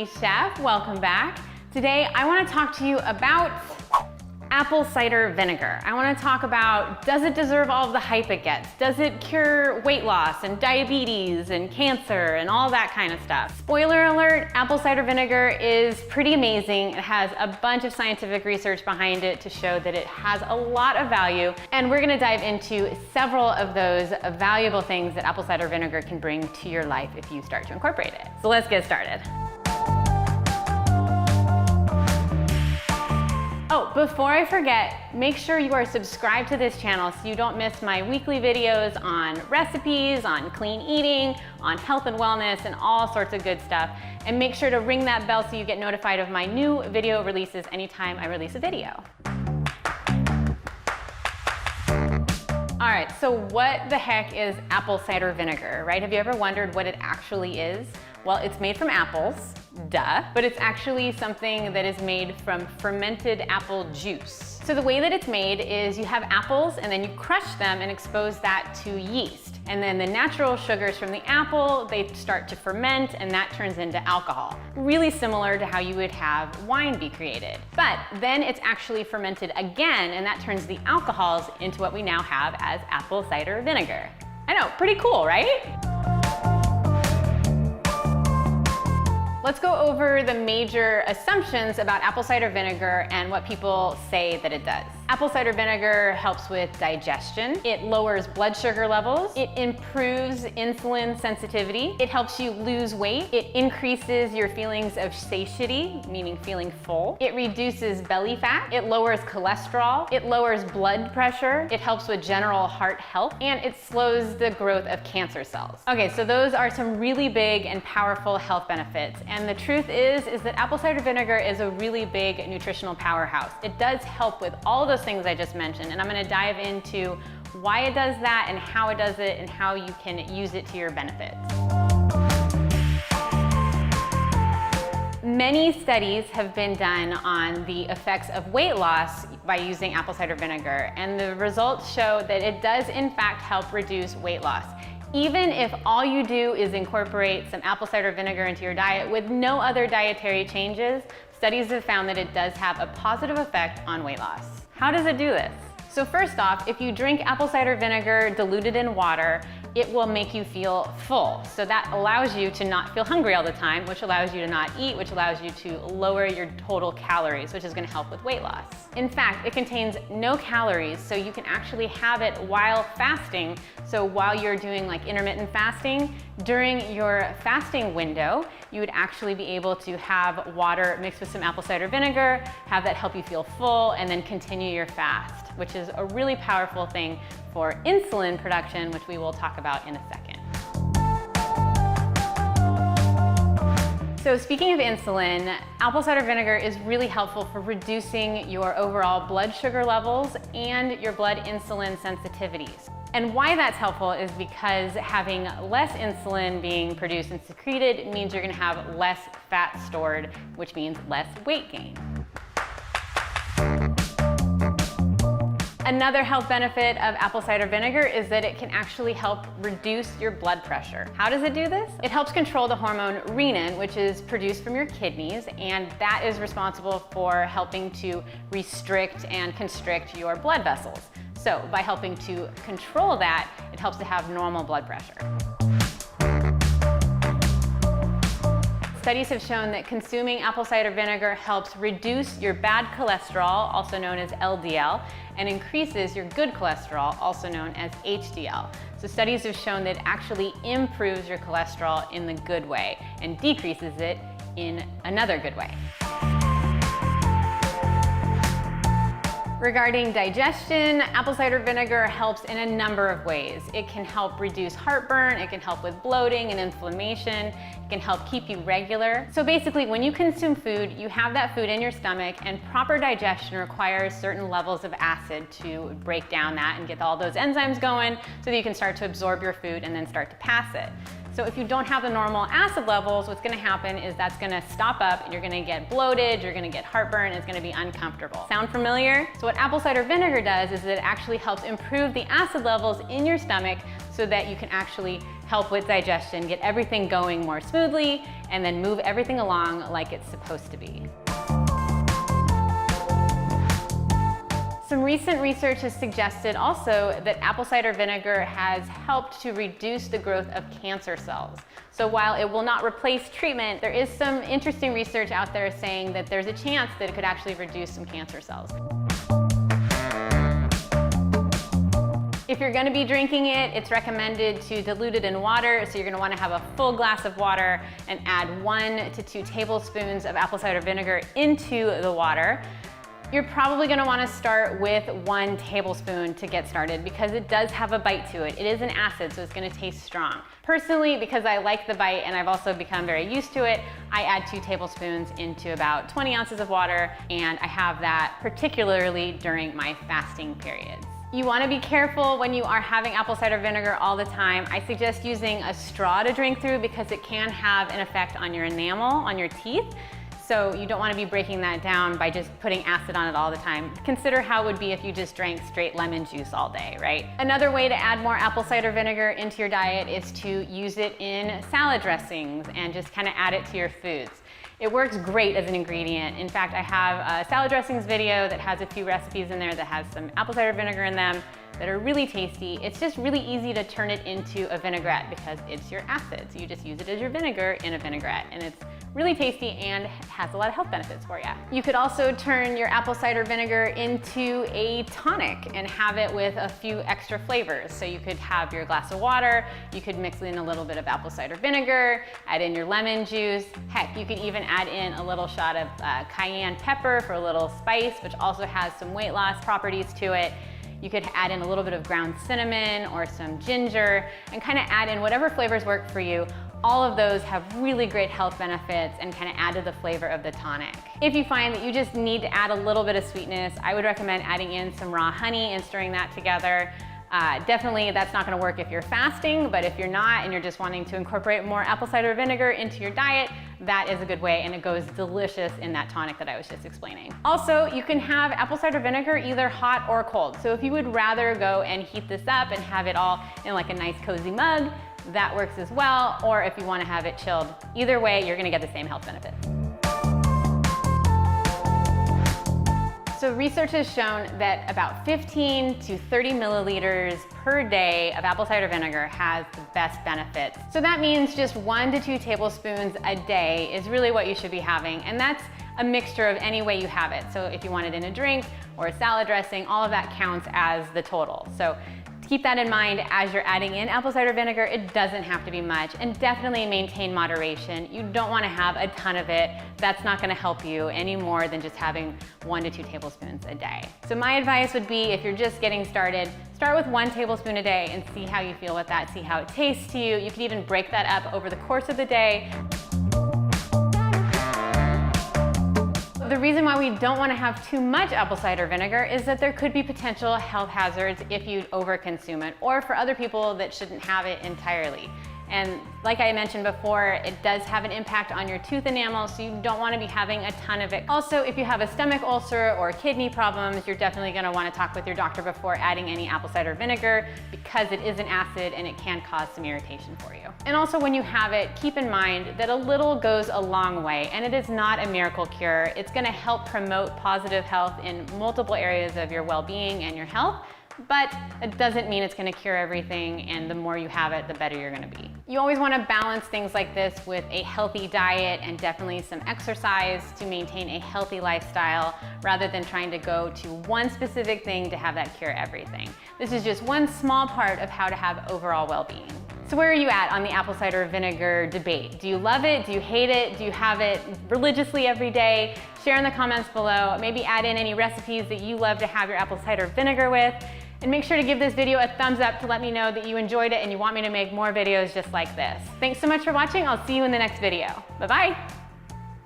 Recipe Chef. Welcome back. Today I want to talk to you about apple cider vinegar. I want to talk about, does it deserve all of the hype it gets? Does it cure weight loss and diabetes and cancer and all that kind of stuff? Spoiler alert, apple cider vinegar is pretty amazing. It has a bunch of scientific research behind it to show that it has a lot of value. And we're going to dive into several of those valuable things that apple cider vinegar can bring to your life if you start to incorporate it. So let's get started. Oh, before I forget, make sure you are subscribed to this channel so you don't miss my weekly videos on recipes, on clean eating, on health and wellness, and all sorts of good stuff. And make sure to ring that bell so you get notified of my new video releases anytime I release a video. All right, so what the heck is apple cider vinegar, right? Have you ever wondered what it actually is? Well, it's made from apples, duh, but it's actually something that is made from fermented apple juice. So the way that it's made is you have apples and then you crush them and expose that to yeast. And then the natural sugars from the apple, they start to ferment and that turns into alcohol. Really similar to how you would have wine be created. But then it's actually fermented again and that turns the alcohols into what we now have as apple cider vinegar. I know, pretty cool, right? Let's go over the major assumptions about apple cider vinegar and what people say that it does. Apple cider vinegar helps with digestion. It lowers blood sugar levels. It improves insulin sensitivity. It helps you lose weight. It increases your feelings of satiety, meaning feeling full. It reduces belly fat. It lowers cholesterol. It lowers blood pressure. It helps with general heart health. And it slows the growth of cancer cells. Okay, so those are some really big and powerful health benefits. And the truth is that apple cider vinegar is a really big nutritional powerhouse. It does help with all those things I just mentioned, and I'm going to dive into why it does that and how it does it and how you can use it to your benefits. Many studies have been done on the effects of weight loss by using apple cider vinegar, and the results show that it does in fact help reduce weight loss. Even if all you do is incorporate some apple cider vinegar into your diet with no other dietary changes, studies have found that it does have a positive effect on weight loss. How does it do this? So first off, if you drink apple cider vinegar diluted in water, it will make you feel full. So that allows you to not feel hungry all the time, which allows you to not eat, which allows you to lower your total calories, which is going to help with weight loss. In fact, it contains no calories, so you can actually have it while fasting. So while you're doing like intermittent fasting, during your fasting window, you would actually be able to have water mixed with some apple cider vinegar, have that help you feel full, and then continue your fast, which is a really powerful thing for insulin production, which we will talk about in a second. So speaking of insulin, apple cider vinegar is really helpful for reducing your overall blood sugar levels and your blood insulin sensitivities. And why that's helpful is because having less insulin being produced and secreted means you're going to have less fat stored, which means less weight gain. Another health benefit of apple cider vinegar is that it can actually help reduce your blood pressure. How does it do this? It helps control the hormone renin, which is produced from your kidneys, and that is responsible for helping to restrict and constrict your blood vessels. So by helping to control that, it helps to have normal blood pressure. Studies have shown that consuming apple cider vinegar helps reduce your bad cholesterol, also known as LDL, and increases your good cholesterol, also known as HDL. So studies have shown that it actually improves your cholesterol in the good way and decreases it in another good way. Regarding digestion, apple cider vinegar helps in a number of ways. It can help reduce heartburn, it can help with bloating and inflammation, it can help keep you regular. So basically, when you consume food, you have that food in your stomach, and proper digestion requires certain levels of acid to break down that and get all those enzymes going so that you can start to absorb your food and then start to pass it. So if you don't have the normal acid levels, what's going to happen is that's going to stop up and you're going to get bloated, you're going to get heartburn, it's going to be uncomfortable. Sound familiar? So what apple cider vinegar does is that it actually helps improve the acid levels in your stomach so that you can actually help with digestion, get everything going more smoothly, and then move everything along like it's supposed to be. Some recent research has suggested also that apple cider vinegar has helped to reduce the growth of cancer cells. So while it will not replace treatment, there is some interesting research out there saying that there's a chance that it could actually reduce some cancer cells. If you're going to be drinking it, it's recommended to dilute it in water. So you're going to want to have a full glass of water and add 1 to 2 tablespoons of apple cider vinegar into the water. You're probably going to want to start with 1 tablespoon to get started because it does have a bite to it. It is an acid, so it's going to taste strong. Personally, because I like the bite and I've also become very used to it, I add 2 tablespoons into about 20 ounces of water, and I have that particularly during my fasting periods. You want to be careful when you are having apple cider vinegar all the time. I suggest using a straw to drink through because it can have an effect on your enamel, on your teeth. So you don't want to be breaking that down by just putting acid on it all the time. Consider how it would be if you just drank straight lemon juice all day, right? Another way to add more apple cider vinegar into your diet is to use it in salad dressings and just kind of add it to your foods. It works great as an ingredient. In fact, I have a salad dressings video that has a few recipes in there that has some apple cider vinegar in them that are really tasty. It's just really easy to turn it into a vinaigrette because it's your acid. So you just use it as your vinegar in a vinaigrette, and it's really tasty and has a lot of health benefits for you. You could also turn your apple cider vinegar into a tonic and have it with a few extra flavors. So you could have your glass of water, you could mix in a little bit of apple cider vinegar, add in your lemon juice. Heck, you could even add in a little shot of cayenne pepper for a little spice, which also has some weight loss properties to it. You could add in a little bit of ground cinnamon or some ginger and kind of add in whatever flavors work for you. All of those have really great health benefits and kind of add to the flavor of the tonic. If you find that you just need to add a little bit of sweetness, I would recommend adding in some raw honey and stirring that together. Definitely that's not going to work if you're fasting, but if you're not and you're just wanting to incorporate more apple cider vinegar into your diet, that is a good way, and it goes delicious in that tonic that I was just explaining. Also, you can have apple cider vinegar either hot or cold. So if you would rather go and heat this up and have it all in like a nice cozy mug, that works as well. Or if you want to have it chilled, either way, you're going to get the same health benefits. So research has shown that about 15 to 30 milliliters per day of apple cider vinegar has the best benefits. So that means just 1 to 2 tablespoons a day is really what you should be having. And that's a mixture of any way you have it. So if you want it in a drink or a salad dressing, all of that counts as the total. So keep that in mind as you're adding in apple cider vinegar. It doesn't have to be much, and definitely maintain moderation. You don't want to have a ton of it. That's not going to help you any more than just having 1 to 2 tablespoons a day. So my advice would be, if you're just getting started, start with 1 tablespoon a day and see how you feel with that, see how it tastes to you. You can even break that up over the course of the day. The reason why we don't want to have too much apple cider vinegar is that there could be potential health hazards if you overconsume it, or for other people that shouldn't have it entirely. And like I mentioned before, it does have an impact on your tooth enamel, so you don't want to be having a ton of it. Also, if you have a stomach ulcer or kidney problems, you're definitely going to want to talk with your doctor before adding any apple cider vinegar, because it is an acid and it can cause some irritation for you. And also, when you have it, keep in mind that a little goes a long way, and it is not a miracle cure. It's going to help promote positive health in multiple areas of your well-being and your health. But it doesn't mean it's going to cure everything, and the more you have it, the better you're going to be. You always want to balance things like this with a healthy diet and definitely some exercise to maintain a healthy lifestyle, rather than trying to go to one specific thing to have that cure everything. This is just one small part of how to have overall well-being. So where are you at on the apple cider vinegar debate? Do you love it? Do you hate it? Do you have it religiously every day? Share in the comments below. Maybe add in any recipes that you love to have your apple cider vinegar with. And make sure to give this video a thumbs up to let me know that you enjoyed it and you want me to make more videos just like this. Thanks so much for watching. I'll see you in the next video. Bye-bye.